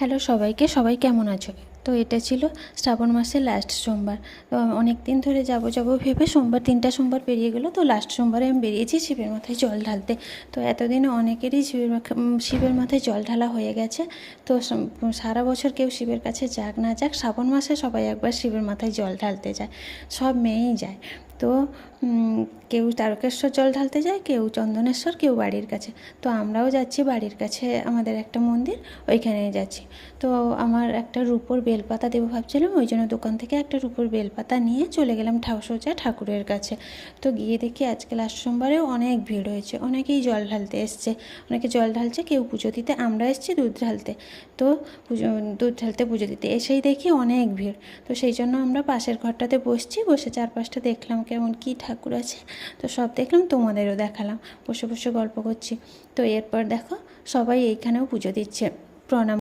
Hello সবাইকে, সবাই কেমন আছো? তো এটা ছিল শ্রাবণ মাসের লাস্ট সোমবার। তো অনেক দিন ধরে যাবো ভেবে সোমবার 3টা সোমবার পেরিয়ে গেলো। তো লাস্ট সোমবারে আমি বেরিয়েছি শিবের মাথায় জল ঢালতে। তো এতদিনে অনেকেরই শিবের মাথায় জল ঢালা হয়ে গেছে। তো সারা বছর কেউ শিবের কাছে যাক না যাক, শ্রাবণ মাসে সবাই একবার শিবের মাথায় জল ঢালতে যায়, সব মেয়েই যায়। তো কেউ তারকেশ্বর জল ঢালতে যায়, কেউ চন্দনেশ্বর, কেউ বাড়ির কাছে। তো আমরাও যাচ্ছি বাড়ির কাছে, আমাদের একটা মন্দির, ওইখানেই যাচ্ছি। তো আমার একটা রূপোর বেলপাতা দেবো ভাবছিলাম, ওই জন্য দোকান থেকে একটা রূপোর বেলপাতা নিয়ে চলে গেলাম সোজা ঠাকুরের কাছে। তো গিয়ে দেখি আজকে লাস্ট সোমবারেও অনেক ভিড় হয়েছে, অনেকেই জল ঢালতে এসছে, অনেকে জল ঢালছে, কেউ পুজো দিতে। আমরা এসেছি দুধ ঢালতে। তো পুজো দিতে এসেই দেখি অনেক ভিড়। তো সেই জন্য আমরা পাশের ঘরটাতে বসে চারপাশটা দেখলাম কেমন কী ঠাকুর আছে। তো সব দেখলাম, তোমাদেরও দেখালাম, বসে বসে গল্প করছি। তো এরপর দেখো সবাই এইখানেও পুজো দিচ্ছে, প্রণাম।